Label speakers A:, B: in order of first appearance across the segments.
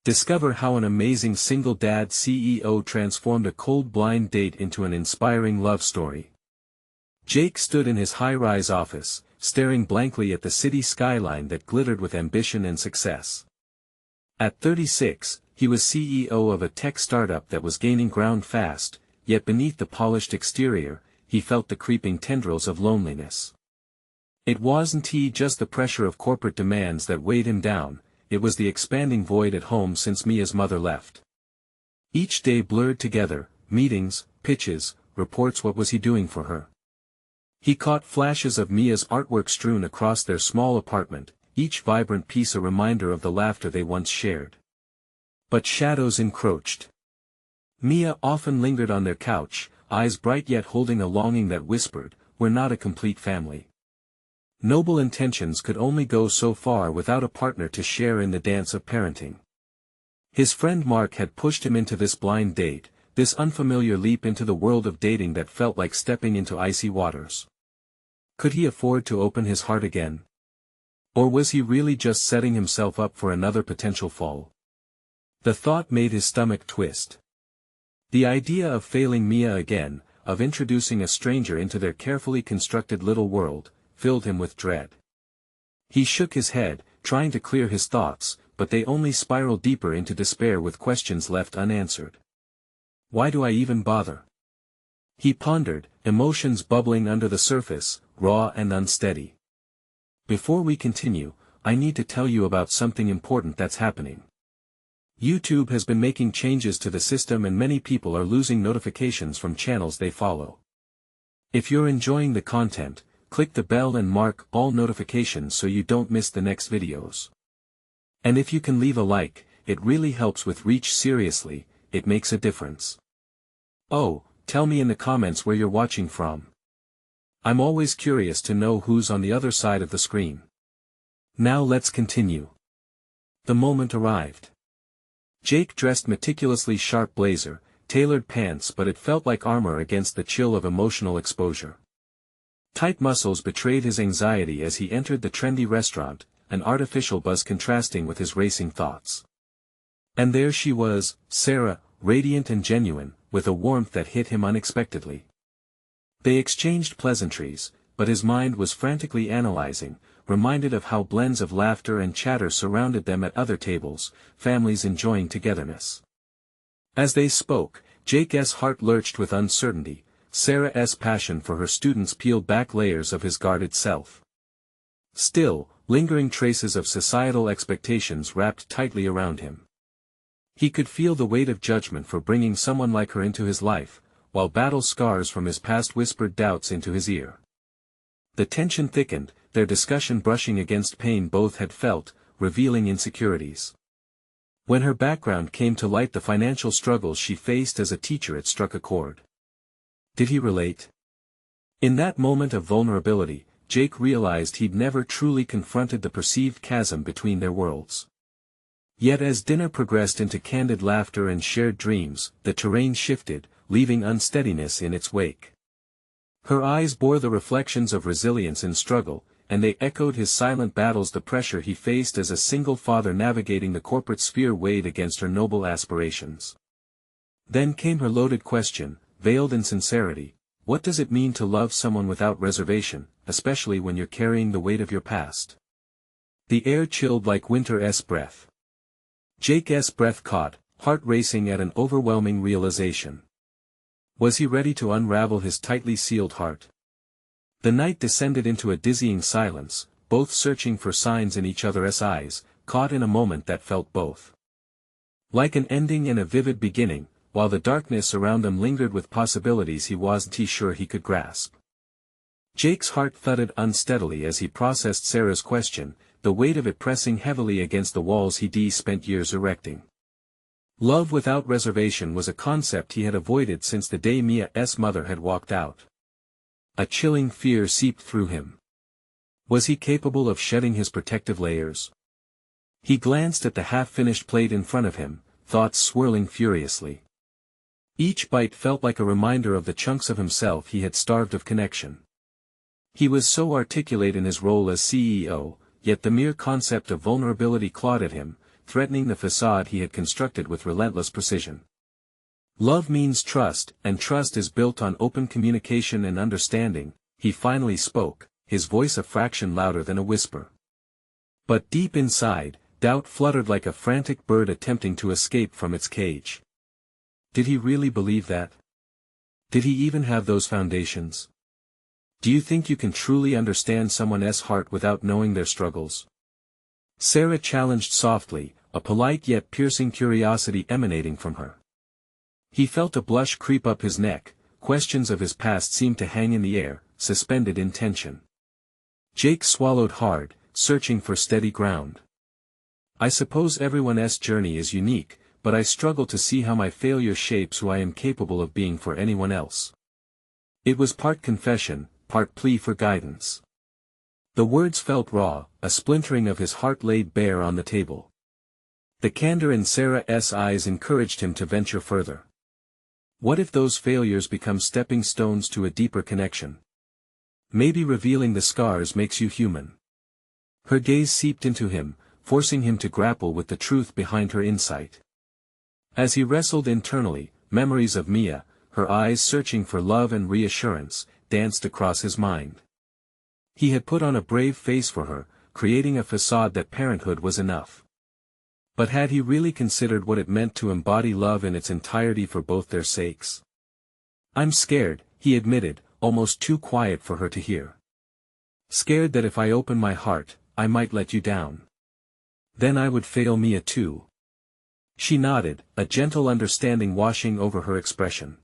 A: Discover how an amazing single dad CEO transformed a cold blind date into an inspiring love story. Jake stood in his high-rise office, staring blankly at the city skyline that glittered with ambition and success. At 36, he was CEO of a tech startup that was gaining ground fast, yet beneath the polished exterior, he felt the creeping tendrils of loneliness. It wasn't just the pressure of corporate demands that weighed him down, it was the expanding void at home since Mia's mother left. Each day blurred together, meetings, pitches, reports. What was he doing for her? He caught flashes of Mia's artwork strewn across their small apartment, each vibrant piece a reminder of the laughter they once shared. But shadows encroached. Mia often lingered on their couch, eyes bright yet holding a longing that whispered, "We're not a complete family." Noble intentions could only go so far without a partner to share in the dance of parenting. His friend Mark had pushed him into this blind date, this unfamiliar leap into the world of dating that felt like stepping into icy waters. Could he afford to open his heart again? Or was he really just setting himself up for another potential fall? The thought made his stomach twist. The idea of failing Mia again, of introducing a stranger into their carefully constructed little world, filled him with dread. He shook his head, trying to clear his thoughts, but they only spiraled deeper into despair with questions left unanswered. Why do I even bother? He pondered, emotions bubbling under the surface, raw and unsteady. Before we continue, I need to tell you about something important that's happening. YouTube has been making changes to the system and many people are losing notifications from channels they follow. If you're enjoying the content, click the bell and mark all notifications so you don't miss the next videos. And if you can leave a like, it really helps with reach. Seriously, it makes a difference. Oh, tell me in the comments where you're watching from. I'm always curious to know who's on the other side of the screen. Now let's continue. The moment arrived. Jake dressed meticulously sharp blazer, tailored pants, but it felt like armor against the chill of emotional exposure. Tight muscles betrayed his anxiety as he entered the trendy restaurant, an artificial buzz contrasting with his racing thoughts. And there she was, Sarah, radiant and genuine, with a warmth that hit him unexpectedly. They exchanged pleasantries, but his mind was frantically analyzing, reminded of how blends of laughter and chatter surrounded them at other tables, families enjoying togetherness. As they spoke, Jake's heart lurched with uncertainty, Sarah's passion for her students peeled back layers of his guarded self. Still, lingering traces of societal expectations wrapped tightly around him. He could feel the weight of judgment for bringing someone like her into his life, while battle scars from his past whispered doubts into his ear. The tension thickened, their discussion brushing against pain both had felt, revealing insecurities. When her background came to light, the financial struggles she faced as a teacher, it struck a chord. Did he relate? In that moment of vulnerability, Jake realized he'd never truly confronted the perceived chasm between their worlds. Yet as dinner progressed into candid laughter and shared dreams, the terrain shifted, leaving unsteadiness in its wake. Her eyes bore the reflections of resilience and struggle, and they echoed his silent battles. The pressure he faced as a single father navigating the corporate sphere weighed against her noble aspirations. Then came her loaded question, veiled in sincerity: what does it mean to love someone without reservation, especially when you're carrying the weight of your past? The air chilled like winter's breath. Jake's breath caught, heart racing at an overwhelming realization. Was he ready to unravel his tightly sealed heart? The night descended into a dizzying silence, both searching for signs in each other's eyes, caught in a moment that felt both like an ending and a vivid beginning, while the darkness around them lingered with possibilities he wasn't sure he could grasp. Jake's heart thudded unsteadily as he processed Sarah's question, the weight of it pressing heavily against the walls he'd spent years erecting. Love without reservation was a concept he had avoided since the day Mia's mother had walked out. A chilling fear seeped through him. Was he capable of shedding his protective layers? He glanced at the half-finished plate in front of him, thoughts swirling furiously. Each bite felt like a reminder of the chunks of himself he had starved of connection. He was so articulate in his role as CEO, yet the mere concept of vulnerability clawed at him, threatening the facade he had constructed with relentless precision. Love means trust, and trust is built on open communication and understanding, he finally spoke, his voice a fraction louder than a whisper. But deep inside, doubt fluttered like a frantic bird attempting to escape from its cage. Did he really believe that? Did he even have those foundations? Do you think you can truly understand someone's heart without knowing their struggles? Sarah challenged softly, a polite yet piercing curiosity emanating from her. He felt a blush creep up his neck, questions of his past seemed to hang in the air, suspended in tension. Jake swallowed hard, searching for steady ground. I suppose everyone's journey is unique, but I struggle to see how my failure shapes who I am capable of being for anyone else. It was part confession, part plea for guidance. The words felt raw, a splintering of his heart laid bare on the table. The candor in Sarah's eyes encouraged him to venture further. What if those failures become stepping stones to a deeper connection? Maybe revealing the scars makes you human. Her gaze seeped into him, forcing him to grapple with the truth behind her insight. As he wrestled internally, memories of Mia, her eyes searching for love and reassurance, danced across his mind. He had put on a brave face for her, creating a facade that parenthood was enough. But had he really considered what it meant to embody love in its entirety for both their sakes? I'm scared, he admitted, almost too quiet for her to hear. Scared that if I open my heart, I might let you down. Then I would fail Mia too. She nodded, a gentle understanding washing over her expression.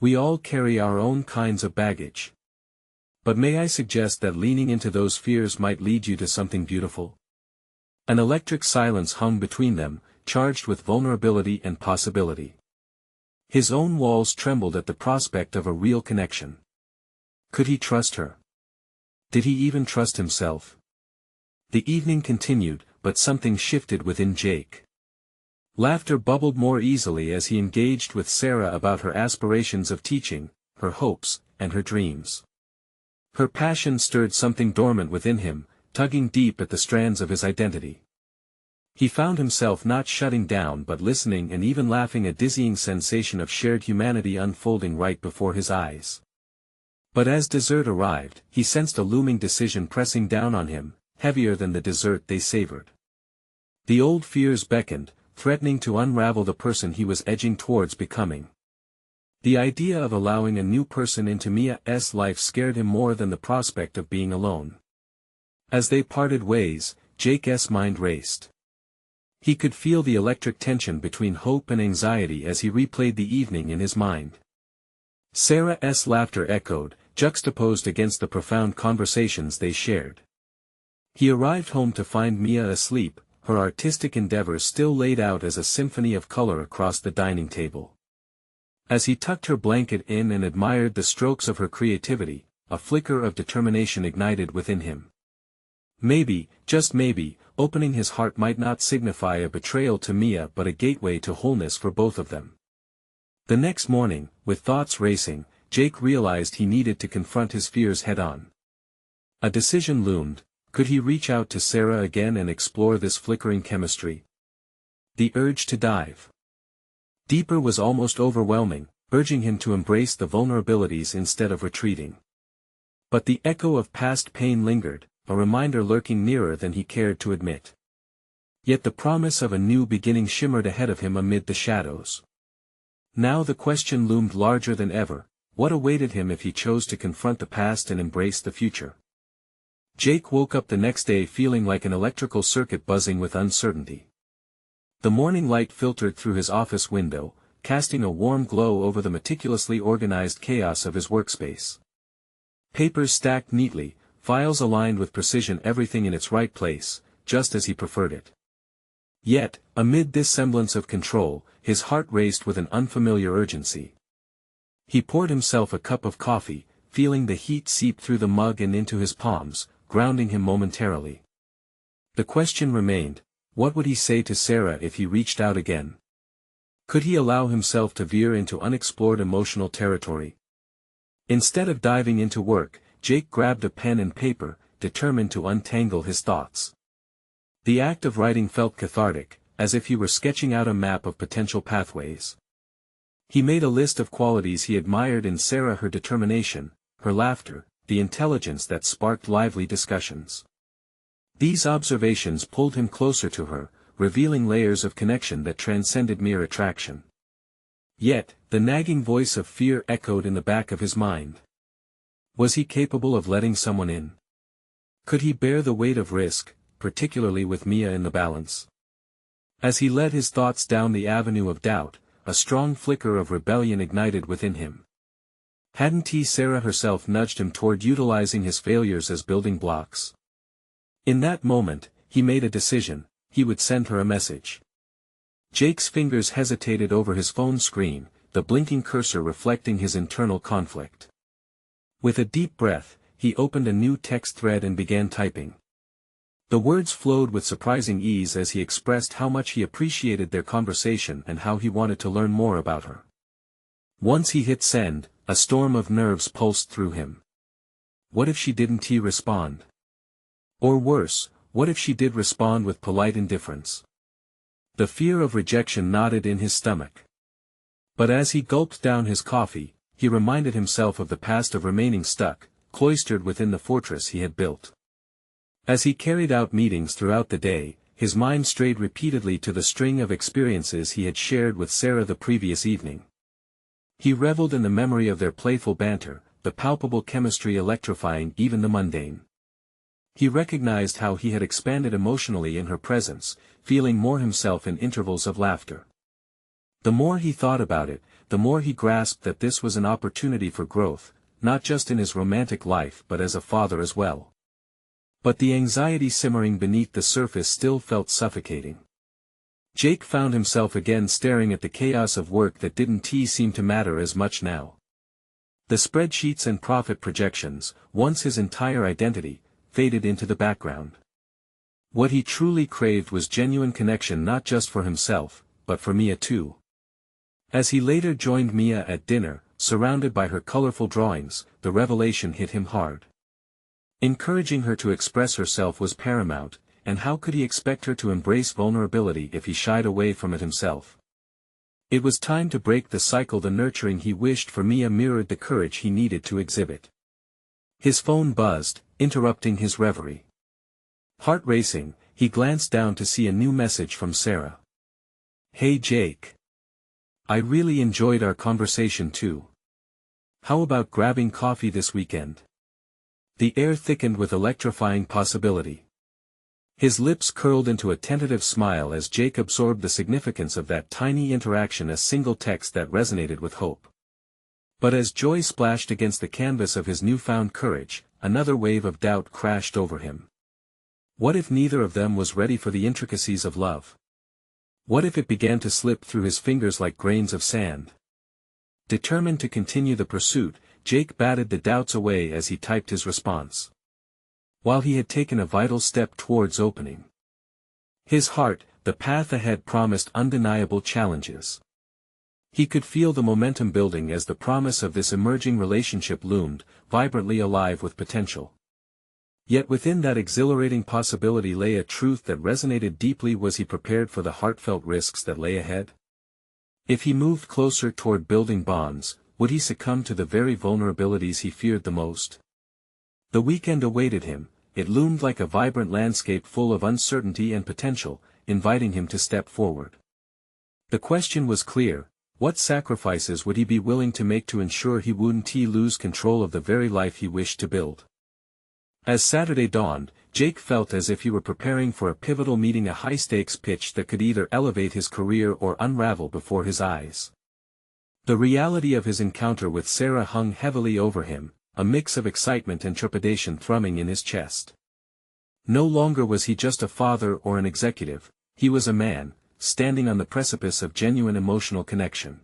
A: We all carry our own kinds of baggage. But may I suggest that leaning into those fears might lead you to something beautiful? An electric silence hung between them, charged with vulnerability and possibility. His own walls trembled at the prospect of a real connection. Could he trust her? Did he even trust himself? The evening continued, but something shifted within Jake. Laughter bubbled more easily as he engaged with Sarah about her aspirations of teaching, her hopes, and her dreams. Her passion stirred something dormant within him, tugging deep at the strands of his identity. He found himself not shutting down but listening and even laughing, a dizzying sensation of shared humanity unfolding right before his eyes. But as dessert arrived, he sensed a looming decision pressing down on him, heavier than the dessert they savored. The old fears beckoned, threatening to unravel the person he was edging towards becoming. The idea of allowing a new person into Mia's life scared him more than the prospect of being alone. As they parted ways, Jake's mind raced. He could feel the electric tension between hope and anxiety as he replayed the evening in his mind. Sarah's laughter echoed, juxtaposed against the profound conversations they shared. He arrived home to find Mia asleep, her artistic endeavors still laid out as a symphony of color across the dining table. As he tucked her blanket in and admired the strokes of her creativity, a flicker of determination ignited within him. Maybe, just maybe, opening his heart might not signify a betrayal to Mia but a gateway to wholeness for both of them. The next morning, with thoughts racing, Jake realized he needed to confront his fears head-on. A decision loomed: could he reach out to Sarah again and explore this flickering chemistry? The urge to dive deeper was almost overwhelming, urging him to embrace the vulnerabilities instead of retreating. But the echo of past pain lingered, a reminder lurking nearer than he cared to admit. Yet the promise of a new beginning shimmered ahead of him amid the shadows. Now the question loomed larger than ever: what awaited him if he chose to confront the past and embrace the future? Jake woke up the next day feeling like an electrical circuit buzzing with uncertainty. The morning light filtered through his office window, casting a warm glow over the meticulously organized chaos of his workspace. Papers stacked neatly, files aligned with precision, everything in its right place, just as he preferred it. Yet, amid this semblance of control, his heart raced with an unfamiliar urgency. He poured himself a cup of coffee, feeling the heat seep through the mug and into his palms, grounding him momentarily. The question remained: what would he say to Sarah if he reached out again? Could he allow himself to veer into unexplored emotional territory? Instead of diving into work, Jake grabbed a pen and paper, determined to untangle his thoughts. The act of writing felt cathartic, as if he were sketching out a map of potential pathways. He made a list of qualities he admired in Sarah: her determination, her laughter, the intelligence that sparked lively discussions. These observations pulled him closer to her, revealing layers of connection that transcended mere attraction. Yet, the nagging voice of fear echoed in the back of his mind. Was he capable of letting someone in? Could he bear the weight of risk, particularly with Mia in the balance? As he led his thoughts down the avenue of doubt, a strong flicker of rebellion ignited within him. Hadn't Sarah herself nudged him toward utilizing his failures as building blocks? In that moment, he made a decision: he would send her a message. Jake's fingers hesitated over his phone screen, the blinking cursor reflecting his internal conflict. With a deep breath, he opened a new text thread and began typing. The words flowed with surprising ease as he expressed how much he appreciated their conversation and how he wanted to learn more about her. Once he hit send, a storm of nerves pulsed through him. What if she didn't respond? Or worse, what if she did respond with polite indifference? The fear of rejection knotted in his stomach. But as he gulped down his coffee, he reminded himself of the past of remaining stuck, cloistered within the fortress he had built. As he carried out meetings throughout the day, his mind strayed repeatedly to the string of experiences he had shared with Sarah the previous evening. He reveled in the memory of their playful banter, the palpable chemistry electrifying even the mundane. He recognized how he had expanded emotionally in her presence, feeling more himself in intervals of laughter. The more he thought about it, the more he grasped that this was an opportunity for growth, not just in his romantic life but as a father as well. But the anxiety simmering beneath the surface still felt suffocating. Jake found himself again staring at the chaos of work that didn't seem to matter as much now. The spreadsheets and profit projections, once his entire identity, faded into the background. What he truly craved was genuine connection, not just for himself, but for Mia too. As he later joined Mia at dinner, surrounded by her colorful drawings, the revelation hit him hard. Encouraging her to express herself was paramount, and how could he expect her to embrace vulnerability if he shied away from it himself? It was time to break the cycle. The nurturing he wished for Mia mirrored the courage he needed to exhibit. His phone buzzed, interrupting his reverie. Heart racing, he glanced down to see a new message from Sarah. "Hey Jake. I really enjoyed our conversation too. How about grabbing coffee this weekend?" The air thickened with electrifying possibility. His lips curled into a tentative smile as Jake absorbed the significance of that tiny interaction, a single text that resonated with hope. But as joy splashed against the canvas of his newfound courage, another wave of doubt crashed over him. What if neither of them was ready for the intricacies of love? What if it began to slip through his fingers like grains of sand? Determined to continue the pursuit, Jake batted the doubts away as he typed his response. While he had taken a vital step towards opening his heart, the path ahead promised undeniable challenges. He could feel the momentum building as the promise of this emerging relationship loomed, vibrantly alive with potential. Yet within that exhilarating possibility lay a truth that resonated deeply. Was he prepared for the heartfelt risks that lay ahead? If he moved closer toward building bonds, would he succumb to the very vulnerabilities he feared the most? The weekend awaited him. It loomed like a vibrant landscape full of uncertainty and potential, inviting him to step forward. The question was clear: what sacrifices would he be willing to make to ensure he wouldn't lose control of the very life he wished to build? As Saturday dawned, Jake felt as if he were preparing for a pivotal meeting, a high-stakes pitch that could either elevate his career or unravel before his eyes. The reality of his encounter with Sarah hung heavily over him, a mix of excitement and trepidation thrumming in his chest. No longer was he just a father or an executive, he was a man, standing on the precipice of genuine emotional connection.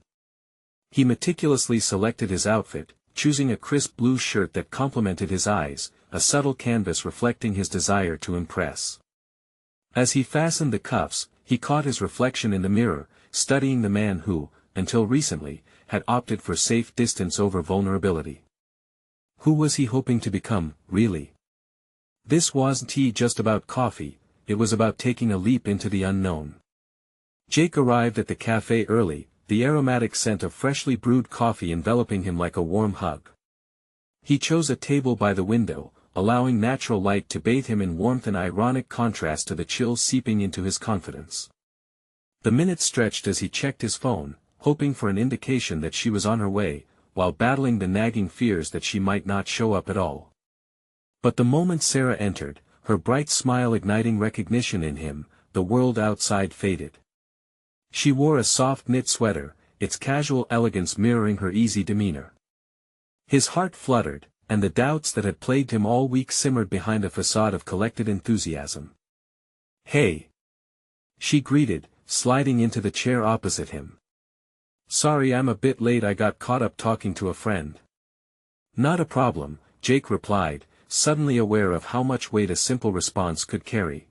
A: He meticulously selected his outfit, choosing a crisp blue shirt that complemented his eyes, a subtle canvas reflecting his desire to impress. As he fastened the cuffs, he caught his reflection in the mirror, studying the man who, until recently, had opted for safe distance over vulnerability. Who was he hoping to become, really? This wasn't just about coffee, it was about taking a leap into the unknown. Jake arrived at the cafe early, the aromatic scent of freshly brewed coffee enveloping him like a warm hug. He chose a table by the window, allowing natural light to bathe him in warmth, an ironic contrast to the chill seeping into his confidence. The minutes stretched as he checked his phone, hoping for an indication that she was on her way, while battling the nagging fears that she might not show up at all. But the moment Sarah entered, her bright smile igniting recognition in him, the world outside faded. She wore a soft knit sweater, its casual elegance mirroring her easy demeanor. His heart fluttered, and the doubts that had plagued him all week simmered behind a facade of collected enthusiasm. "Hey!" she greeted, sliding into the chair opposite him. "Sorry I'm a bit late, I got caught up talking to a friend." "Not a problem," Jake replied, suddenly aware of how much weight a simple response could carry.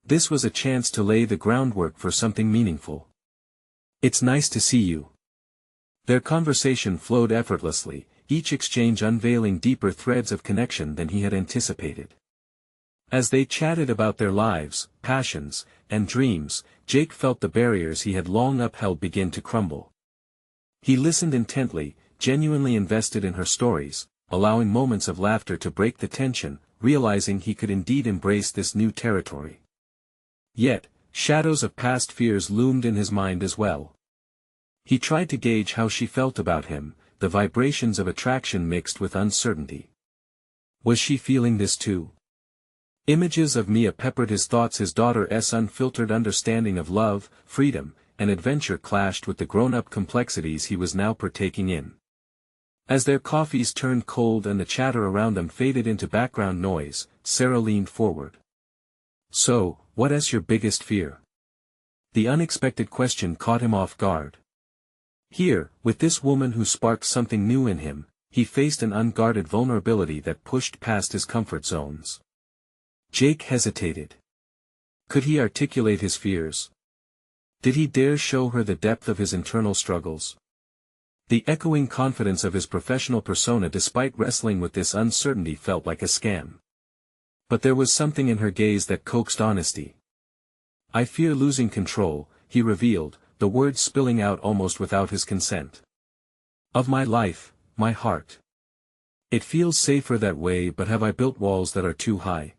A: This was a chance to lay the groundwork for something meaningful. "It's nice to see you." Their conversation flowed effortlessly, each exchange unveiling deeper threads of connection than he had anticipated. As they chatted about their lives, passions, and dreams, Jake felt the barriers he had long upheld begin to crumble. He listened intently, genuinely invested in her stories, allowing moments of laughter to break the tension, realizing he could indeed embrace this new territory. Yet, shadows of past fears loomed in his mind as well. He tried to gauge how she felt about him, the vibrations of attraction mixed with uncertainty. Was she feeling this too? Images of Mia peppered his thoughts, his daughter's unfiltered understanding of love, freedom, and adventure clashed with the grown-up complexities he was now partaking in. As their coffees turned cold and the chatter around them faded into background noise, Sarah leaned forward. "So, what is your biggest fear?" The unexpected question caught him off guard. Here, with this woman who sparked something new in him, he faced an unguarded vulnerability that pushed past his comfort zones. Jake hesitated. Could he articulate his fears? Did he dare show her the depth of his internal struggles? The echoing confidence of his professional persona despite wrestling with this uncertainty felt like a scam. But there was something in her gaze that coaxed honesty. "I fear losing control," he revealed, the words spilling out almost without his consent. "Of my life, my heart. It feels safer that way, but have I built walls that are too high?"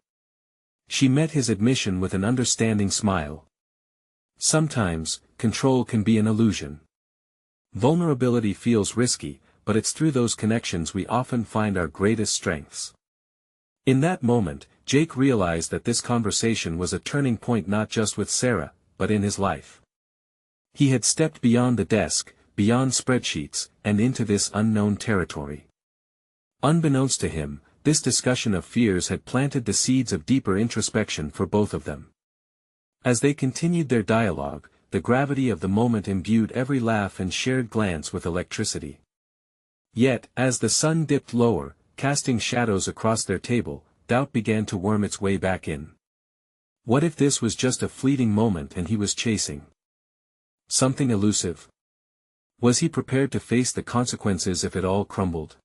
A: She met his admission with an understanding smile. "Sometimes, control can be an illusion. Vulnerability feels risky, but it's through those connections we often find our greatest strengths." In that moment, Jake realized that this conversation was a turning point not just with Sarah, but in his life. He had stepped beyond the desk, beyond spreadsheets, and into this unknown territory. Unbeknownst to him, this discussion of fears had planted the seeds of deeper introspection for both of them. As they continued their dialogue, the gravity of the moment imbued every laugh and shared glance with electricity. Yet, as the sun dipped lower, casting shadows across their table, doubt began to worm its way back in. What if this was just a fleeting moment and he was chasing something elusive? Was he prepared to face the consequences if it all crumbled?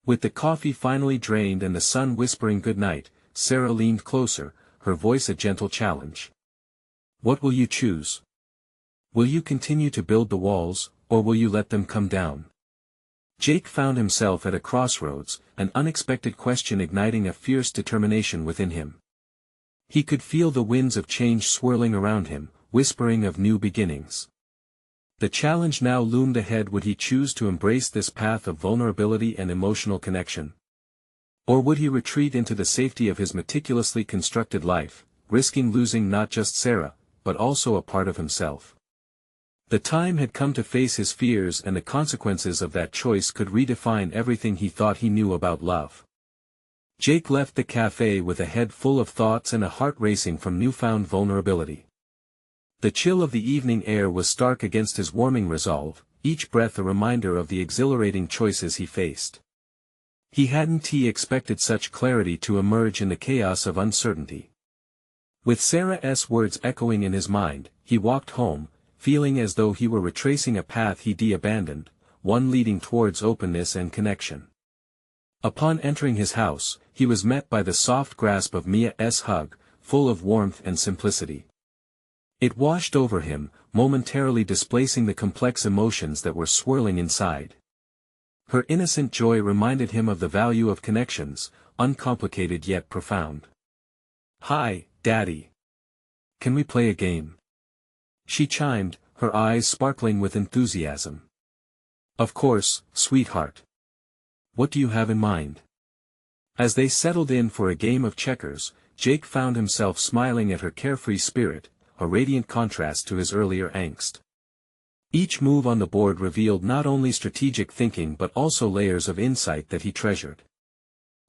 A: With the coffee finally drained and the sun whispering goodnight, Sarah leaned closer, her voice a gentle challenge. "What will you choose? Will you continue to build the walls, or will you let them come down?" Jake found himself at a crossroads, an unexpected question igniting a fierce determination within him. He could feel the winds of change swirling around him, whispering of new beginnings. The challenge now loomed ahead. Would he choose to embrace this path of vulnerability and emotional connection? Or would he retreat into the safety of his meticulously constructed life, risking losing not just Sarah, but also a part of himself? The time had come to face his fears, and the consequences of that choice could redefine everything he thought he knew about love. Jake left the cafe with a head full of thoughts and a heart racing from newfound vulnerability. The chill of the evening air was stark against his warming resolve, each breath a reminder of the exhilarating choices he faced. He hadn't expected such clarity to emerge in the chaos of uncertainty. With Sarah's words echoing in his mind, he walked home, feeling as though he were retracing a path he'd abandoned, one leading towards openness and connection. Upon entering his house, he was met by the soft grasp of Mia's hug, full of warmth and simplicity. It washed over him, momentarily displacing the complex emotions that were swirling inside. Her innocent joy reminded him of the value of connections, uncomplicated yet profound. "Hi, Daddy. Can we play a game?" she chimed, her eyes sparkling with enthusiasm. "Of course, sweetheart. What do you have in mind?" As they settled in for a game of checkers, Jake found himself smiling at her carefree spirit, a radiant contrast to his earlier angst. Each move on the board revealed not only strategic thinking but also layers of insight that he treasured.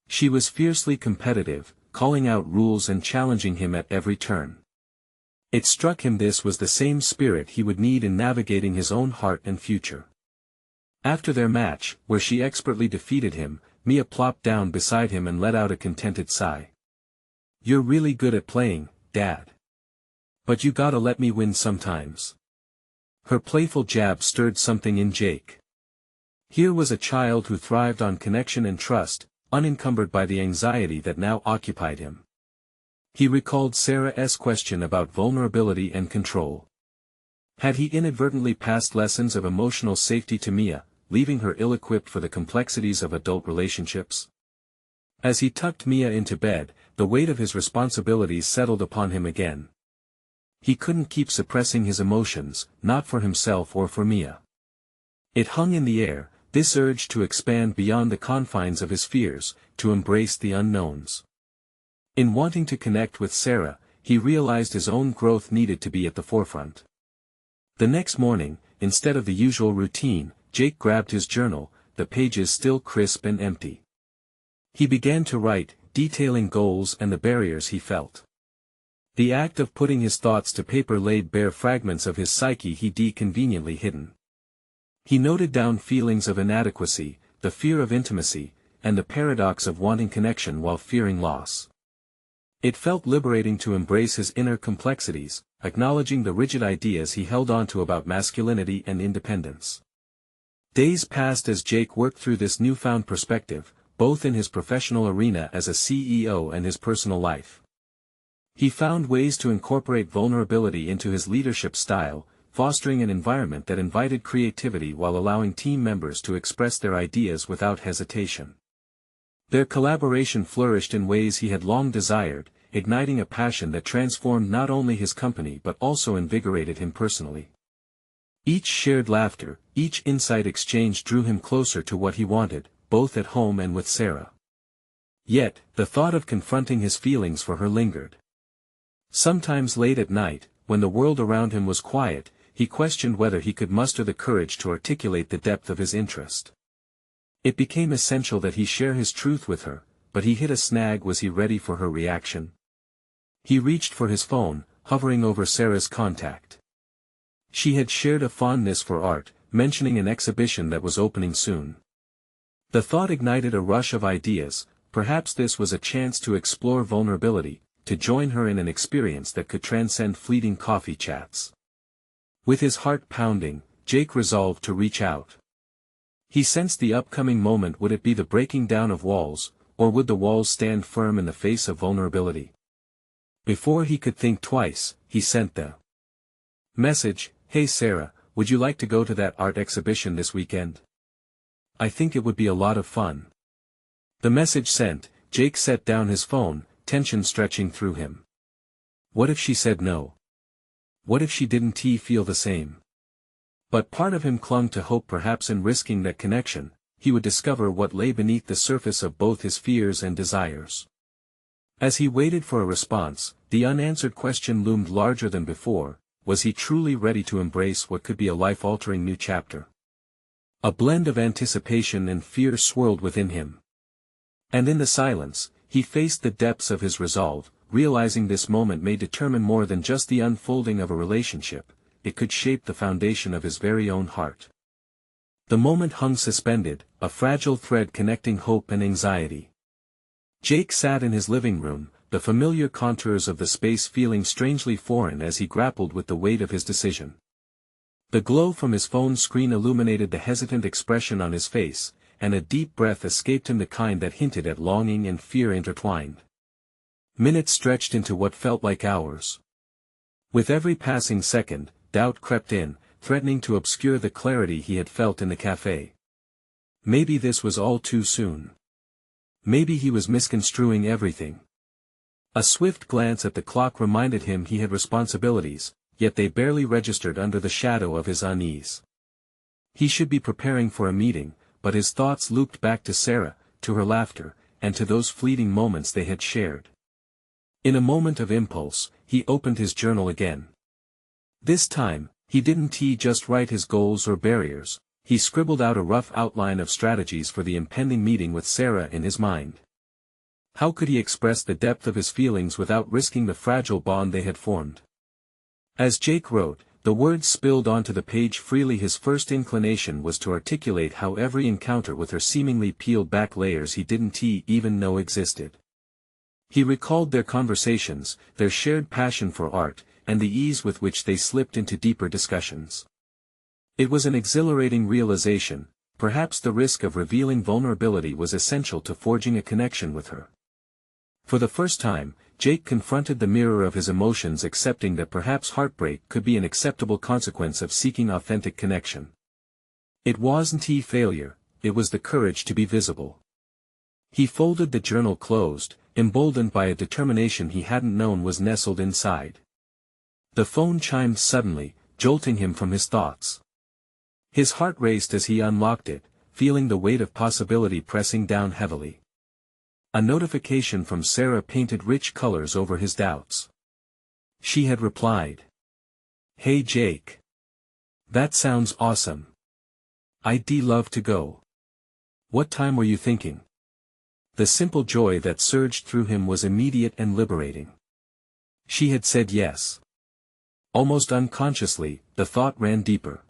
A: She was fiercely competitive, calling out rules and challenging him at every turn. It struck him this was the same spirit he would need in navigating his own heart and future. After their match, where she expertly defeated him, Mia plopped down beside him and let out a contented sigh. "You're really good at playing, Dad. But you gotta let me win sometimes." Her playful jab stirred something in Jake. Here was a child who thrived on connection and trust, unencumbered by the anxiety that now occupied him. He recalled Sarah's question about vulnerability and control. Had he inadvertently passed lessons of emotional safety to Mia, leaving her ill-equipped for the complexities of adult relationships? As he tucked Mia into bed, the weight of his responsibilities settled upon him again. He couldn't keep suppressing his emotions, not for himself or for Mia. It hung in the air, this urge to expand beyond the confines of his fears, to embrace the unknowns. In wanting to connect with Sarah, he realized his own growth needed to be at the forefront. The next morning, instead of the usual routine, Jake grabbed his journal, the pages still crisp and empty. He began to write, detailing goals and the barriers he felt. The act of putting his thoughts to paper laid bare fragments of his psyche he'd conveniently hidden. He noted down feelings of inadequacy, the fear of intimacy, and the paradox of wanting connection while fearing loss. It felt liberating to embrace his inner complexities, acknowledging the rigid ideas he held onto about masculinity and independence. Days passed as Jake worked through this newfound perspective, both in his professional arena as a CEO and his personal life. He found ways to incorporate vulnerability into his leadership style, fostering an environment that invited creativity while allowing team members to express their ideas without hesitation. Their collaboration flourished in ways he had long desired, igniting a passion that transformed not only his company but also invigorated him personally. Each shared laughter, each insight exchange drew him closer to what he wanted, both at home and with Sarah. Yet, the thought of confronting his feelings for her lingered. Sometimes late at night, when the world around him was quiet, he questioned whether he could muster the courage to articulate the depth of his interest. It became essential that he share his truth with her, but he hit a snag. Was he ready for her reaction? He reached for his phone, hovering over Sarah's contact. She had shared a fondness for art, mentioning an exhibition that was opening soon. The thought ignited a rush of ideas. Perhaps this was a chance to explore vulnerability, to join her in an experience that could transcend fleeting coffee chats. With his heart pounding, Jake resolved to reach out. He sensed the upcoming moment. Would it be the breaking down of walls, or would the walls stand firm in the face of vulnerability? Before he could think twice, he sent the message, "Hey Sarah, would you like to go to that art exhibition this weekend? I think it would be a lot of fun." The message sent, Jake set down his phone, tension stretching through him. What if she said no? What if she didn't feel the same? But part of him clung to hope. Perhaps in risking that connection, he would discover what lay beneath the surface of both his fears and desires. As he waited for a response, the unanswered question loomed larger than before: was he truly ready to embrace what could be a life-altering new chapter? A blend of anticipation and fear swirled within him. And in the silence, he faced the depths of his resolve, realizing this moment may determine more than just the unfolding of a relationship, it could shape the foundation of his very own heart. The moment hung suspended, a fragile thread connecting hope and anxiety. Jake sat in his living room, the familiar contours of the space feeling strangely foreign as he grappled with the weight of his decision. The glow from his phone screen illuminated the hesitant expression on his face, and a deep breath escaped him, the kind that hinted at longing and fear intertwined. Minutes stretched into what felt like hours. With every passing second, doubt crept in, threatening to obscure the clarity he had felt in the cafe. Maybe this was all too soon. Maybe he was misconstruing everything. A swift glance at the clock reminded him he had responsibilities, yet they barely registered under the shadow of his unease. He should be preparing for a meeting, but his thoughts looped back to Sarah, to her laughter, and to those fleeting moments they had shared. In a moment of impulse, he opened his journal again. This time, he didn't just write his goals or barriers, he scribbled out a rough outline of strategies for the impending meeting with Sarah in his mind. How could he express the depth of his feelings without risking the fragile bond they had formed? As Jake wrote, the words spilled onto the page freely. His first inclination was to articulate how every encounter with her seemingly peeled back layers he didn't even know existed. He recalled their conversations, their shared passion for art, and the ease with which they slipped into deeper discussions. It was an exhilarating realization, perhaps the risk of revealing vulnerability was essential to forging a connection with her. For the first time, Jake confronted the mirror of his emotions, accepting that perhaps heartbreak could be an acceptable consequence of seeking authentic connection. It wasn't failure, it was the courage to be visible. He folded the journal closed, emboldened by a determination he hadn't known was nestled inside. The phone chimed suddenly, jolting him from his thoughts. His heart raced as he unlocked it, feeling the weight of possibility pressing down heavily. A notification from Sarah painted rich colors over his doubts. She had replied. "Hey Jake. That sounds awesome. I'd love to go. What time were you thinking?" The simple joy that surged through him was immediate and liberating. She had said yes. Almost unconsciously, the thought ran deeper.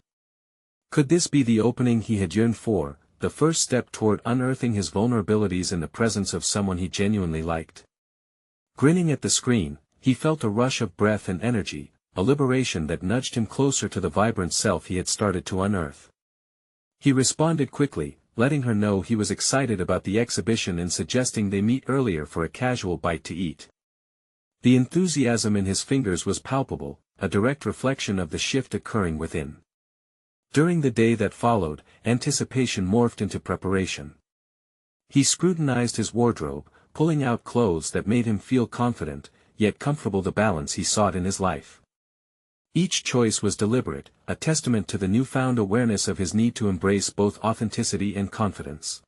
A: Could this be the opening he had yearned for, the first step toward unearthing his vulnerabilities in the presence of someone he genuinely liked? Grinning at the screen, he felt a rush of breath and energy, a liberation that nudged him closer to the vibrant self he had started to unearth. He responded quickly, letting her know he was excited about the exhibition and suggesting they meet earlier for a casual bite to eat. The enthusiasm in his fingers was palpable, a direct reflection of the shift occurring within. During the day that followed, anticipation morphed into preparation. He scrutinized his wardrobe, pulling out clothes that made him feel confident, yet comfortable, the balance he sought in his life. Each choice was deliberate, a testament to the newfound awareness of his need to embrace both authenticity and confidence.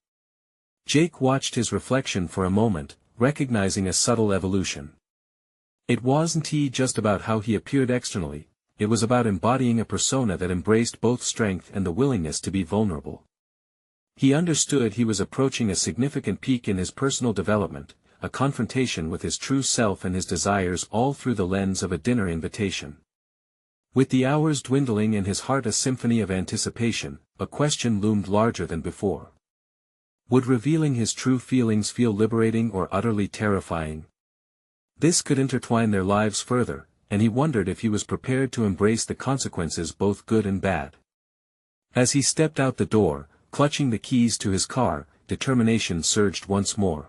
A: Jake watched his reflection for a moment, recognizing a subtle evolution. It wasn't just about how he appeared externally, it was about embodying a persona that embraced both strength and the willingness to be vulnerable. He understood he was approaching a significant peak in his personal development, a confrontation with his true self and his desires, all through the lens of a dinner invitation. With the hours dwindling and his heart a symphony of anticipation, a question loomed larger than before. Would revealing his true feelings feel liberating or utterly terrifying? This could intertwine their lives further, and he wondered if he was prepared to embrace the consequences, both good and bad. As he stepped out the door, clutching the keys to his car, determination surged once more.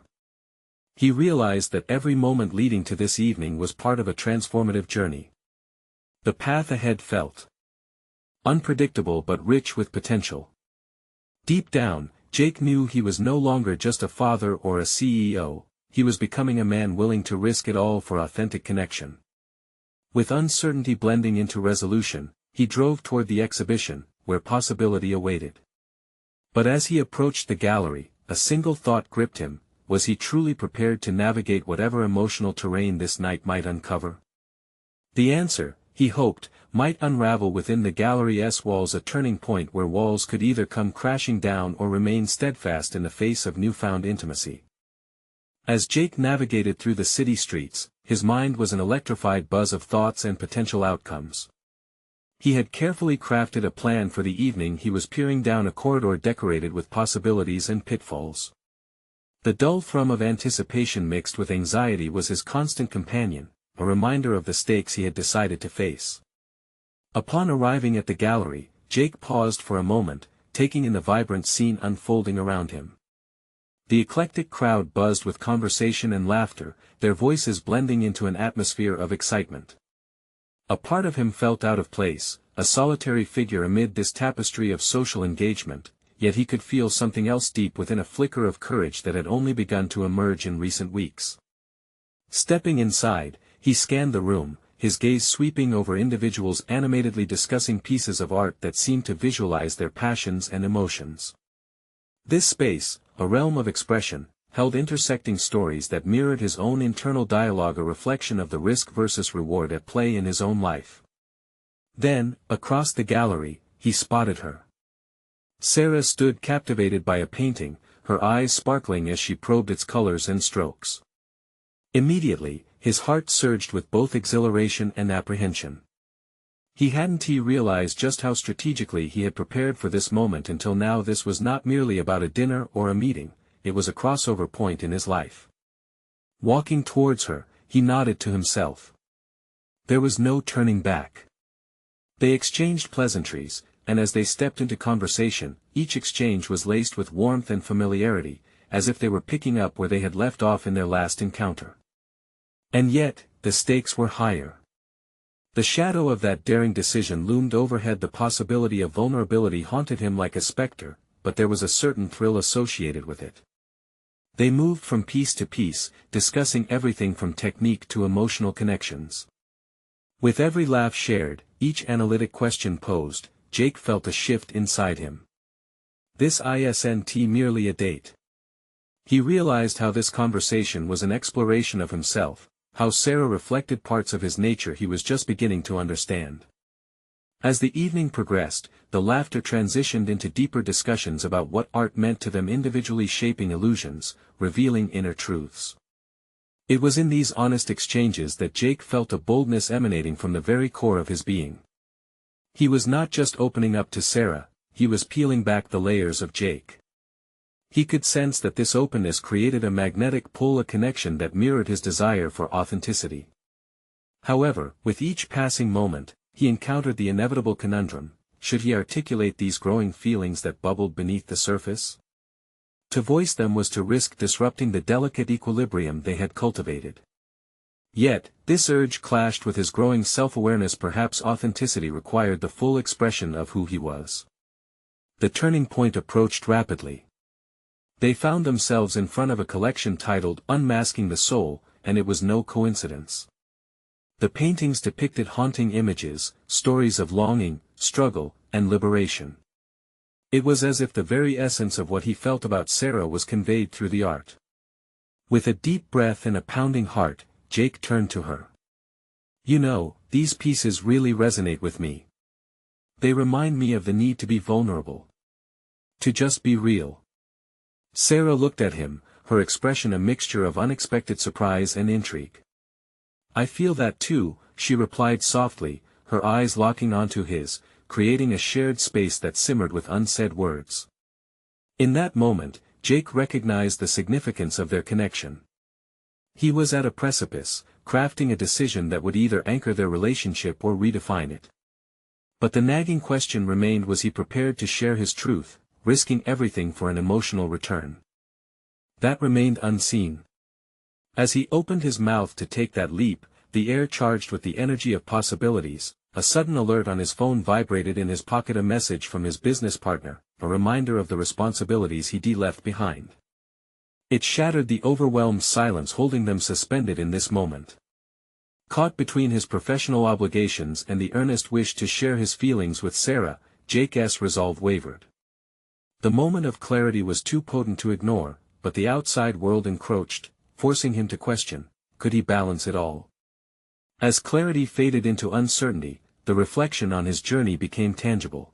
A: He realized that every moment leading to this evening was part of a transformative journey. The path ahead felt unpredictable but rich with potential. Deep down, Jake knew he was no longer just a father or a CEO, he was becoming a man willing to risk it all for authentic connection. With uncertainty blending into resolution, he drove toward the exhibition, where possibility awaited. But as he approached the gallery, a single thought gripped him: was he truly prepared to navigate whatever emotional terrain this night might uncover? The answer, he hoped, might unravel within the gallery's walls, a turning point where walls could either come crashing down or remain steadfast in the face of newfound intimacy. As Jake navigated through the city streets, his mind was an electrified buzz of thoughts and potential outcomes. He had carefully crafted a plan for the evening. He was peering down a corridor decorated with possibilities and pitfalls. The dull thrum of anticipation mixed with anxiety was his constant companion, a reminder of the stakes he had decided to face. Upon arriving at the gallery, Jake paused for a moment, taking in the vibrant scene unfolding around him. The eclectic crowd buzzed with conversation and laughter, their voices blending into an atmosphere of excitement. A part of him felt out of place, a solitary figure amid this tapestry of social engagement, yet he could feel something else deep within, a flicker of courage that had only begun to emerge in recent weeks. Stepping inside, he scanned the room, his gaze sweeping over individuals animatedly discussing pieces of art that seemed to visualize their passions and emotions. This space, a realm of expression, held intersecting stories that mirrored his own internal dialogue, a reflection of the risk versus reward at play in his own life. Then, across the gallery, he spotted her. Sarah stood captivated by a painting, her eyes sparkling as she probed its colors and strokes. Immediately, his heart surged with both exhilaration and apprehension. He hadn't realized just how strategically he had prepared for this moment until now. This was not merely about a dinner or a meeting, it was a crossover point in his life. Walking towards her, he nodded to himself. There was no turning back. They exchanged pleasantries, and as they stepped into conversation, each exchange was laced with warmth and familiarity, as if they were picking up where they had left off in their last encounter. And yet, the stakes were higher. The shadow of that daring decision loomed overhead. The possibility of vulnerability haunted him like a specter, but there was a certain thrill associated with it. They moved from piece to piece, discussing everything from technique to emotional connections. With every laugh shared, each analytic question posed, Jake felt a shift inside him. This isn't merely a date. He realized how this conversation was an exploration of himself, how Sarah reflected parts of his nature he was just beginning to understand. As the evening progressed, the laughter transitioned into deeper discussions about what art meant to them individually, shaping illusions, revealing inner truths. It was in these honest exchanges that Jake felt a boldness emanating from the very core of his being. He was not just opening up to Sarah, he was peeling back the layers of Jake. He could sense that this openness created a magnetic pull, a connection that mirrored his desire for authenticity. However, with each passing moment, he encountered the inevitable conundrum: should he articulate these growing feelings that bubbled beneath the surface? To voice them was to risk disrupting the delicate equilibrium they had cultivated. Yet, this urge clashed with his growing self-awareness. Perhaps authenticity required the full expression of who he was. The turning point approached rapidly. They found themselves in front of a collection titled Unmasking the Soul, and it was no coincidence. The paintings depicted haunting images, stories of longing, struggle, and liberation. It was as if the very essence of what he felt about Sarah was conveyed through the art. With a deep breath and a pounding heart, Jake turned to her. "You know, these pieces really resonate with me. They remind me of the need to be vulnerable. To just be real." Sarah looked at him, her expression a mixture of unexpected surprise and intrigue. "I feel that too," she replied softly, her eyes locking onto his, creating a shared space that simmered with unsaid words. In that moment, Jake recognized the significance of their connection. He was at a precipice, crafting a decision that would either anchor their relationship or redefine it. But the nagging question remained: was he prepared to share his truth, risking everything for an emotional return? That remained unseen. As he opened his mouth to take that leap, the air charged with the energy of possibilities. A sudden alert on his phone vibrated in his pocket, a message from his business partner, a reminder of the responsibilities he'd left behind. It shattered the overwhelmed silence holding them suspended in this moment. Caught between his professional obligations and the earnest wish to share his feelings with Sarah, Jake's resolve wavered. The moment of clarity was too potent to ignore, but the outside world encroached, forcing him to question, could he balance it all? As clarity faded into uncertainty, the reflection on his journey became tangible.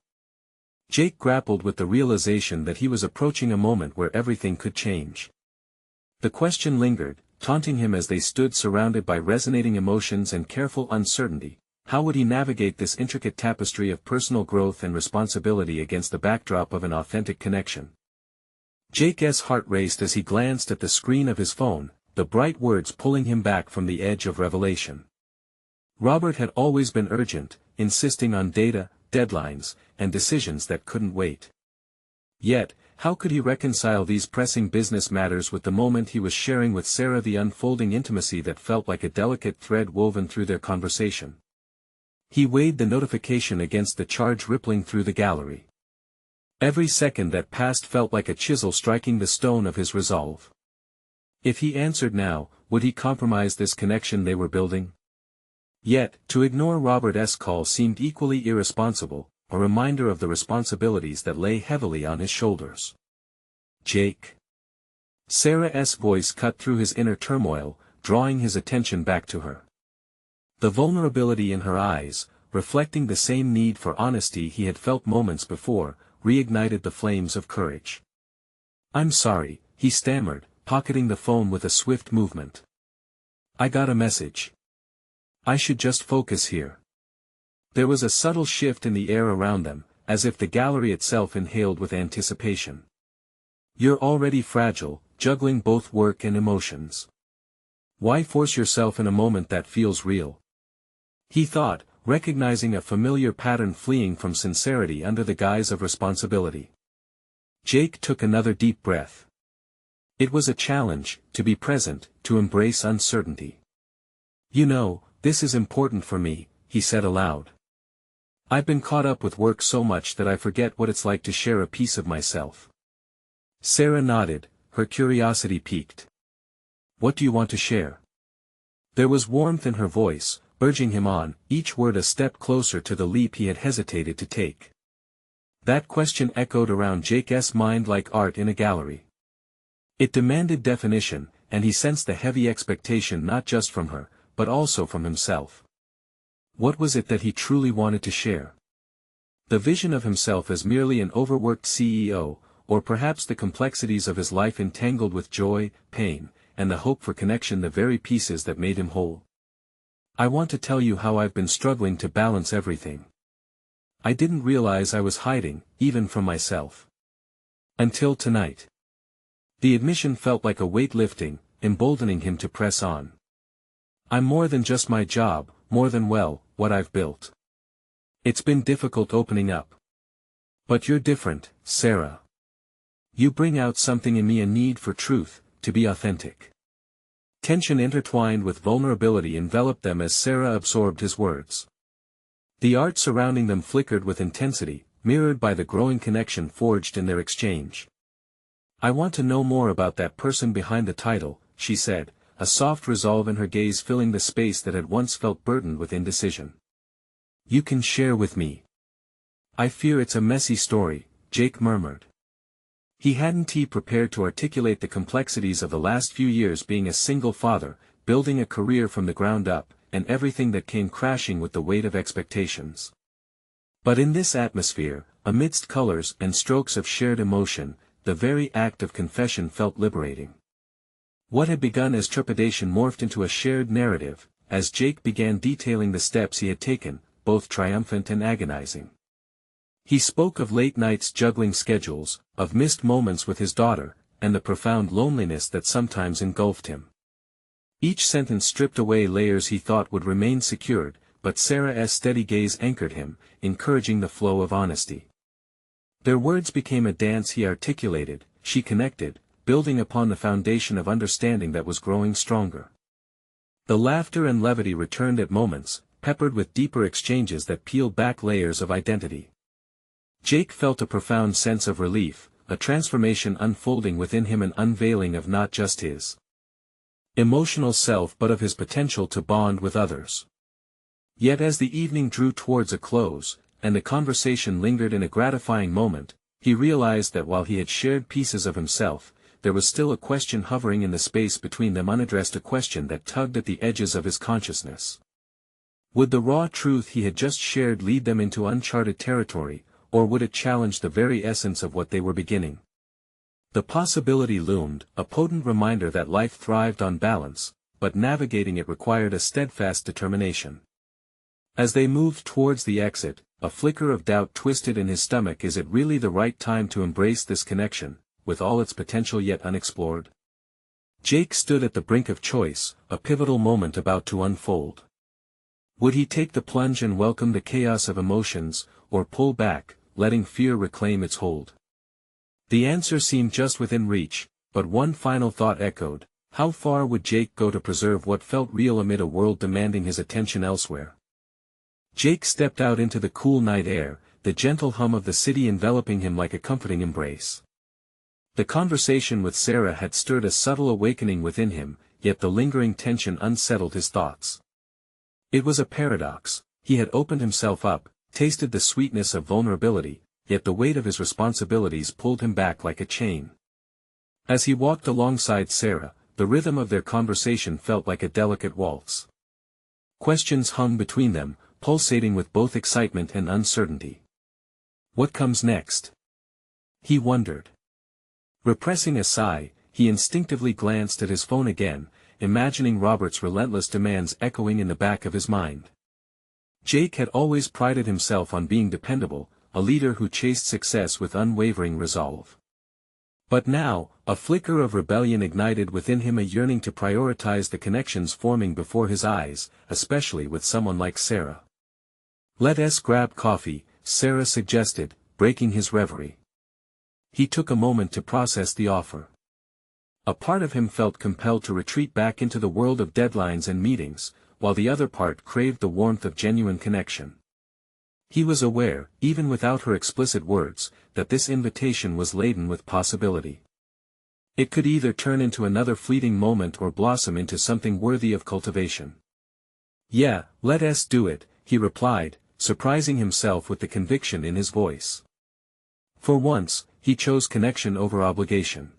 A: Jake grappled with the realization that he was approaching a moment where everything could change. The question lingered, taunting him as they stood surrounded by resonating emotions and careful uncertainty: how would he navigate this intricate tapestry of personal growth and responsibility against the backdrop of an authentic connection? Jake's heart raced as he glanced at the screen of his phone, the bright words pulling him back from the edge of revelation. Robert had always been urgent, insisting on data, deadlines, and decisions that couldn't wait. Yet, how could he reconcile these pressing business matters with the moment he was sharing with Sarah, the unfolding intimacy that felt like a delicate thread woven through their conversation? He weighed the notification against the charge rippling through the gallery. Every second that passed felt like a chisel striking the stone of his resolve. If he answered now, would he compromise this connection they were building? Yet, to ignore Robert's call seemed equally irresponsible, a reminder of the responsibilities that lay heavily on his shoulders. Jake. Sarah's voice cut through his inner turmoil, drawing his attention back to her. The vulnerability in her eyes, reflecting the same need for honesty he had felt moments before, reignited the flames of courage. "I'm sorry," he stammered, pocketing the phone with a swift movement. "I got a message. I should just focus here." There was a subtle shift in the air around them, as if the gallery itself inhaled with anticipation. "You're already fragile, juggling both work and emotions. Why force yourself in a moment that feels real?" He thought, recognizing a familiar pattern fleeing from sincerity under the guise of responsibility. Jake took another deep breath. It was a challenge, to be present, to embrace uncertainty. "You know, this is important for me," he said aloud. "I've been caught up with work so much that I forget what it's like to share a piece of myself." Sarah nodded, her curiosity piqued. "What do you want to share?" There was warmth in her voice, urging him on, each word a step closer to the leap he had hesitated to take. That question echoed around Jake's mind like art in a gallery. It demanded definition, and he sensed the heavy expectation not just from her, but also from himself. What was it that he truly wanted to share? The vision of himself as merely an overworked CEO, or perhaps the complexities of his life entangled with joy, pain, and the hope for connection, the very pieces that made him whole. "I want to tell you how I've been struggling to balance everything. I didn't realize I was hiding, even from myself. Until tonight." The admission felt like a weight lifting, emboldening him to press on. "I'm more than just my job, more than what I've built. It's been difficult opening up. But you're different, Sarah. You bring out something in me, a need for truth, to be authentic." Tension intertwined with vulnerability enveloped them as Sarah absorbed his words. The art surrounding them flickered with intensity, mirrored by the growing connection forged in their exchange. "I want to know more about that person behind the title," she said, a soft resolve in her gaze filling the space that had once felt burdened with indecision. "You can share with me." "I fear it's a messy story," Jake murmured. He hadn't prepared to articulate the complexities of the last few years being a single father, building a career from the ground up, and everything that came crashing with the weight of expectations. But in this atmosphere, amidst colors and strokes of shared emotion, the very act of confession felt liberating. What had begun as trepidation morphed into a shared narrative, as Jake began detailing the steps he had taken, both triumphant and agonizing. He spoke of late nights juggling schedules, of missed moments with his daughter, and the profound loneliness that sometimes engulfed him. Each sentence stripped away layers he thought would remain secured, but Sarah's steady gaze anchored him, encouraging the flow of honesty. Their words became a dance he articulated, she connected, building upon the foundation of understanding that was growing stronger. The laughter and levity returned at moments, peppered with deeper exchanges that peeled back layers of identity. Jake felt a profound sense of relief, a transformation unfolding within him, an unveiling of not just his emotional self but of his potential to bond with others. Yet as the evening drew towards a close, and the conversation lingered in a gratifying moment, he realized that while he had shared pieces of himself, there was still a question hovering in the space between them unaddressed, a question that tugged at the edges of his consciousness. Would the raw truth he had just shared lead them into uncharted territory, or would it challenge the very essence of what they were beginning? The possibility loomed, a potent reminder that life thrived on balance, but navigating it required a steadfast determination. As they moved towards the exit, a flicker of doubt twisted in his stomach. Is it really the right time to embrace this connection, with all its potential yet unexplored? Jake stood at the brink of choice, a pivotal moment about to unfold. Would he take the plunge and welcome the chaos of emotions, or pull back, letting fear reclaim its hold? The answer seemed just within reach, but one final thought echoed: how far would Jake go to preserve what felt real amid a world demanding his attention elsewhere? Jake stepped out into the cool night air, the gentle hum of the city enveloping him like a comforting embrace. The conversation with Sarah had stirred a subtle awakening within him, yet the lingering tension unsettled his thoughts. It was a paradox. He had opened himself up, tasted the sweetness of vulnerability, yet the weight of his responsibilities pulled him back like a chain. As he walked alongside Sarah, the rhythm of their conversation felt like a delicate waltz. Questions hung between them, pulsating with both excitement and uncertainty. What comes next? He wondered. Repressing a sigh, he instinctively glanced at his phone again, imagining Robert's relentless demands echoing in the back of his mind. Jake had always prided himself on being dependable, a leader who chased success with unwavering resolve. But now, a flicker of rebellion ignited within him, a yearning to prioritize the connections forming before his eyes, especially with someone like Sarah. "Let's grab coffee," Sarah suggested, breaking his reverie. He took a moment to process the offer. A part of him felt compelled to retreat back into the world of deadlines and meetings, while the other part craved the warmth of genuine connection. He was aware, even without her explicit words, that this invitation was laden with possibility. It could either turn into another fleeting moment or blossom into something worthy of cultivation. "Yeah, let's do it," he replied, surprising himself with the conviction in his voice. For once, he chose connection over obligation.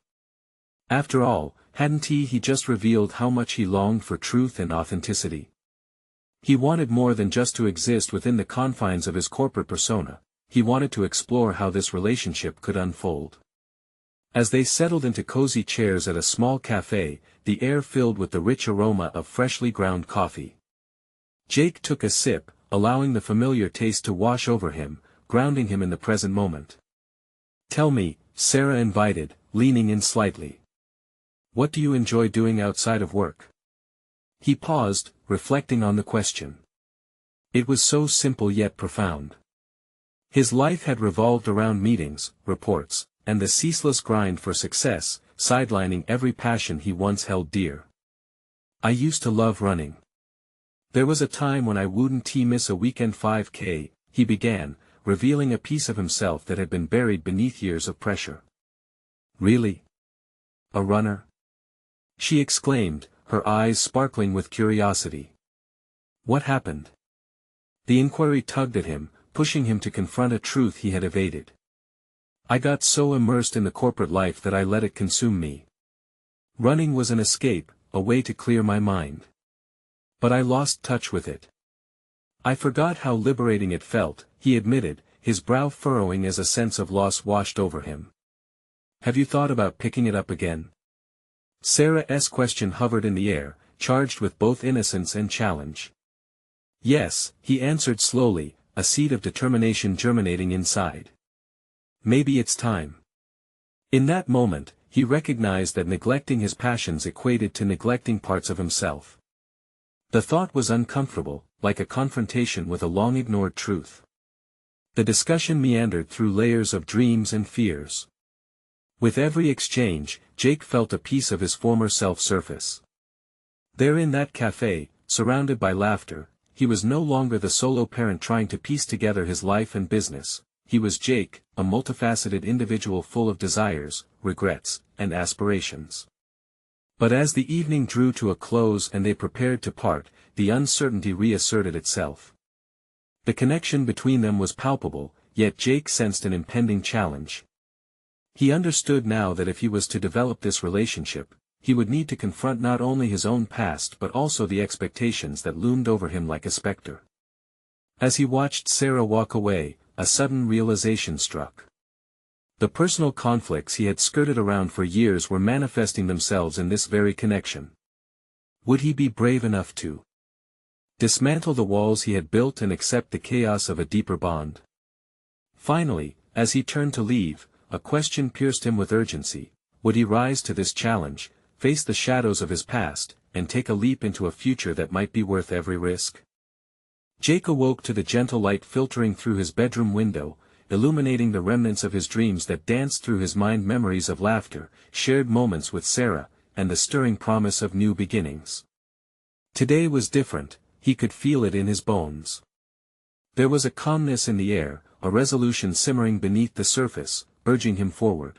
A: After all, hadn't he just revealed how much he longed for truth and authenticity? He wanted more than just to exist within the confines of his corporate persona. He wanted to explore how this relationship could unfold. As they settled into cozy chairs at a small cafe, the air filled with the rich aroma of freshly ground coffee. Jake took a sip, allowing the familiar taste to wash over him, grounding him in the present moment. "Tell me," Sarah invited, leaning in slightly. "What do you enjoy doing outside of work?" He paused, reflecting on the question. It was so simple yet profound. His life had revolved around meetings, reports, and the ceaseless grind for success, sidelining every passion he once held dear. "I used to love running. There was a time when I wouldn't miss a weekend 5K, he began, revealing a piece of himself that had been buried beneath years of pressure. "Really? A runner?" she exclaimed, her eyes sparkling with curiosity. "What happened?" The inquiry tugged at him, pushing him to confront a truth he had evaded. "I got so immersed in the corporate life that I let it consume me. Running was an escape, a way to clear my mind. But I lost touch with it. I forgot how liberating it felt," he admitted, his brow furrowing as a sense of loss washed over him. "Have you thought about picking it up again?" Sarah's question hovered in the air, charged with both innocence and challenge. "Yes," he answered slowly, a seed of determination germinating inside. "Maybe it's time." In that moment, he recognized that neglecting his passions equated to neglecting parts of himself. The thought was uncomfortable, like a confrontation with a long-ignored truth. The discussion meandered through layers of dreams and fears. With every exchange, Jake felt a piece of his former self surface. There in that cafe, surrounded by laughter, he was no longer the solo parent trying to piece together his life and business. He was Jake, a multifaceted individual full of desires, regrets, and aspirations. But as the evening drew to a close and they prepared to part, the uncertainty reasserted itself. The connection between them was palpable, yet Jake sensed an impending challenge. He understood now that if he was to develop this relationship, he would need to confront not only his own past but also the expectations that loomed over him like a specter. As he watched Sarah walk away, a sudden realization struck. The personal conflicts he had skirted around for years were manifesting themselves in this very connection. Would he be brave enough to dismantle the walls he had built and accept the chaos of a deeper bond? Finally, as he turned to leave, a question pierced him with urgency. Would he rise to this challenge, face the shadows of his past, and take a leap into a future that might be worth every risk? Jake awoke to the gentle light filtering through his bedroom window, illuminating the remnants of his dreams that danced through his mind, memories of laughter, shared moments with Sarah, and the stirring promise of new beginnings. Today was different, he could feel it in his bones. There was a calmness in the air, a resolution simmering beneath the surface, urging him forward.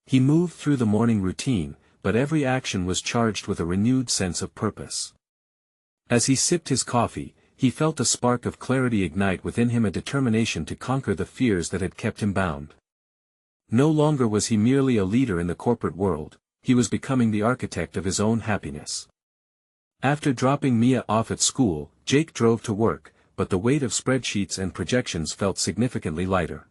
A: He moved through the morning routine, but every action was charged with a renewed sense of purpose. As he sipped his coffee, he felt a spark of clarity ignite within him, a determination to conquer the fears that had kept him bound. No longer was he merely a leader in the corporate world, he was becoming the architect of his own happiness. After dropping Mia off at school, Jake drove to work, but the weight of spreadsheets and projections felt significantly lighter.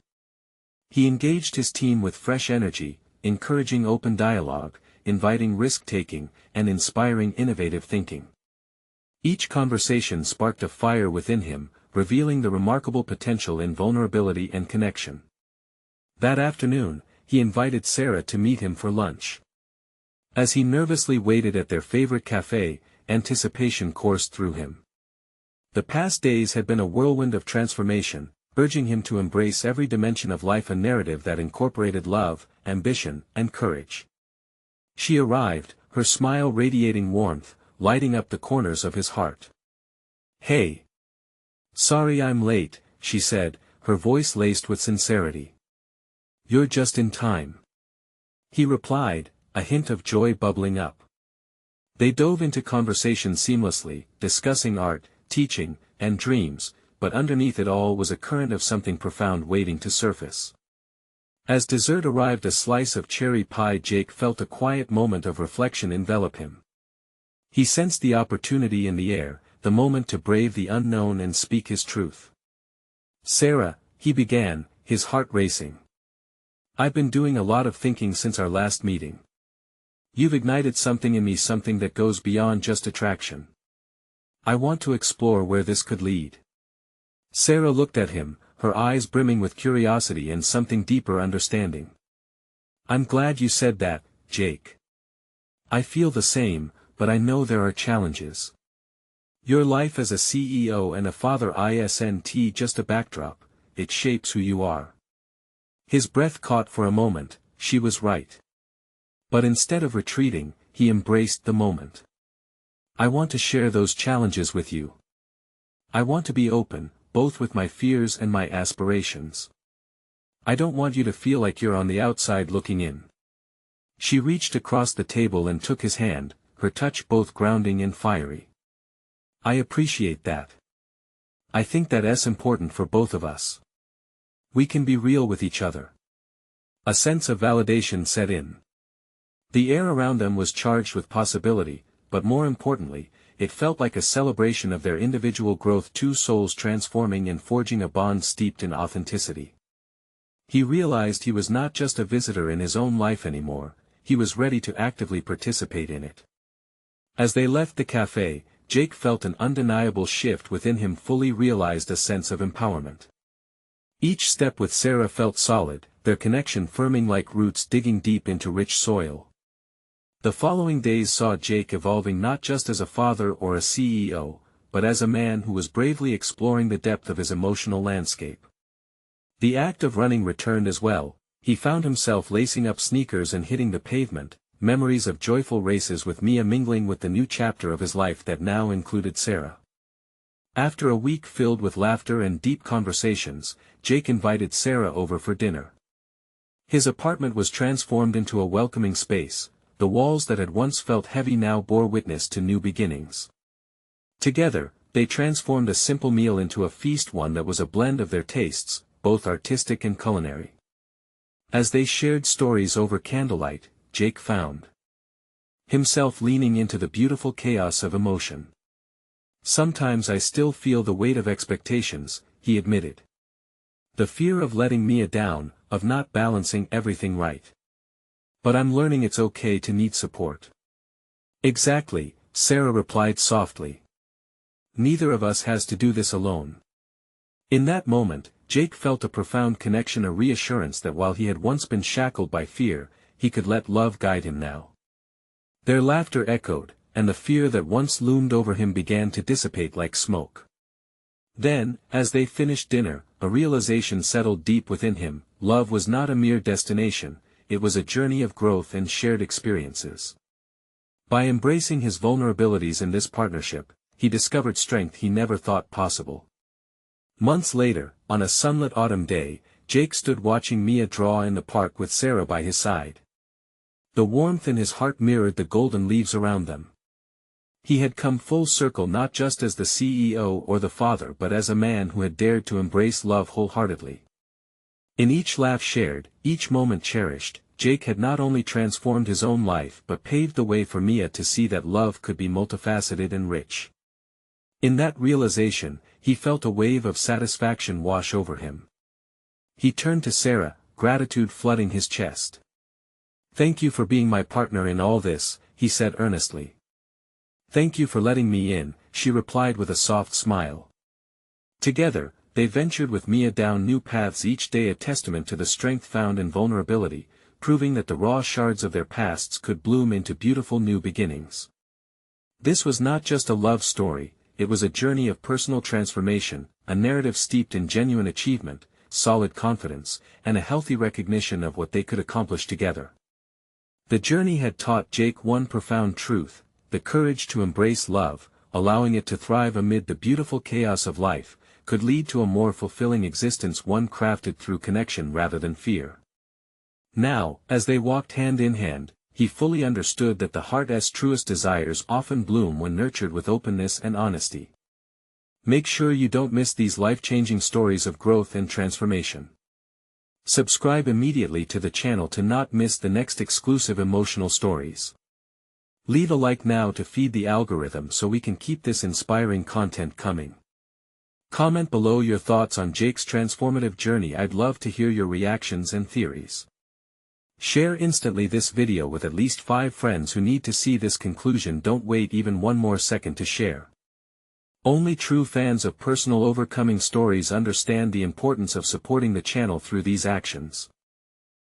A: He engaged his team with fresh energy, encouraging open dialogue, inviting risk-taking, and inspiring innovative thinking. Each conversation sparked a fire within him, revealing the remarkable potential in vulnerability and connection. That afternoon, he invited Sarah to meet him for lunch. As he nervously waited at their favorite cafe, anticipation coursed through him. The past days had been a whirlwind of transformation, urging him to embrace every dimension of life, a narrative that incorporated love, ambition, and courage. She arrived, her smile radiating warmth, lighting up the corners of his heart. "Hey. Sorry I'm late," she said, her voice laced with sincerity. "You're just in time," he replied, a hint of joy bubbling up. They dove into conversation seamlessly, discussing art, teaching, and dreams, but underneath it all was a current of something profound waiting to surface. As dessert arrived, a slice of cherry pie, Jake felt a quiet moment of reflection envelop him. He sensed the opportunity in the air, the moment to brave the unknown and speak his truth. "Sarah," he began, his heart racing. "I've been doing a lot of thinking since our last meeting. You've ignited something in me, something that goes beyond just attraction. I want to explore where this could lead." Sarah looked at him, her eyes brimming with curiosity and something deeper understanding. "I'm glad you said that, Jake. I feel the same, but I know there are challenges. Your life as a CEO and a father isn't just a backdrop, it shapes who you are." His breath caught for a moment, she was right. But instead of retreating, he embraced the moment. "I want to share those challenges with you. I want to be open, both with my fears and my aspirations. I don't want you to feel like you're on the outside looking in." She reached across the table and took his hand, her touch both grounding and fiery. "I appreciate that. I think that's important for both of us. We can be real with each other." A sense of validation set in. The air around them was charged with possibility, but more importantly, it felt like a celebration of their individual growth, two souls transforming and forging a bond steeped in authenticity. He realized he was not just a visitor in his own life anymore, he was ready to actively participate in it. As they left the cafe, Jake felt an undeniable shift within him, fully realized a sense of empowerment. Each step with Sarah felt solid, their connection firming like roots digging deep into rich soil. The following days saw Jake evolving not just as a father or a CEO, but as a man who was bravely exploring the depth of his emotional landscape. The act of running returned as well, he found himself lacing up sneakers and hitting the pavement, memories of joyful races with Mia mingling with the new chapter of his life that now included Sarah. After a week filled with laughter and deep conversations, Jake invited Sarah over for dinner. His apartment was transformed into a welcoming space, the walls that had once felt heavy now bore witness to new beginnings. Together, they transformed a simple meal into a feast, one that was a blend of their tastes, both artistic and culinary. As they shared stories over candlelight, Jake found himself leaning into the beautiful chaos of emotion. "Sometimes I still feel the weight of expectations," he admitted. "The fear of letting Mia down, of not balancing everything right. But I'm learning it's okay to need support." "Exactly," Sarah replied softly. "Neither of us has to do this alone." In that moment, Jake felt a profound connection, a reassurance that while he had once been shackled by fear, he could let love guide him now. Their laughter echoed, and the fear that once loomed over him began to dissipate like smoke. Then, as they finished dinner, a realization settled deep within him: love was not a mere destination, it was a journey of growth and shared experiences. By embracing his vulnerabilities in this partnership, he discovered strength he never thought possible. Months later, on a sunlit autumn day, Jake stood watching Mia draw in the park with Sarah by his side. The warmth in his heart mirrored the golden leaves around them. He had come full circle not just as the CEO or the father but as a man who had dared to embrace love wholeheartedly. In each laugh shared, each moment cherished, Jake had not only transformed his own life but paved the way for Mia to see that love could be multifaceted and rich. In that realization, he felt a wave of satisfaction wash over him. He turned to Sarah, gratitude flooding his chest. "Thank you for being my partner in all this," he said earnestly. "Thank you for letting me in," she replied with a soft smile. Together, they ventured with Mia down new paths, each day a testament to the strength found in vulnerability, proving that the raw shards of their pasts could bloom into beautiful new beginnings. This was not just a love story, it was a journey of personal transformation, a narrative steeped in genuine achievement, solid confidence, and a healthy recognition of what they could accomplish together. The journey had taught Jake one profound truth: the courage to embrace love, allowing it to thrive amid the beautiful chaos of life, could lead to a more fulfilling existence, one crafted through connection rather than fear. Now, as they walked hand in hand, he fully understood that the heart's truest desires often bloom when nurtured with openness and honesty. Make sure you don't miss these life-changing stories of growth and transformation. Subscribe immediately to the channel to not miss the next exclusive emotional stories. Leave a like now to feed the algorithm so we can keep this inspiring content coming. Comment below your thoughts on Jake's transformative journey. I'd love to hear your reactions and theories. Share instantly this video with at least 5 friends who need to see this conclusion. Don't wait even one more second to share. Only true fans of personal overcoming stories understand the importance of supporting the channel through these actions.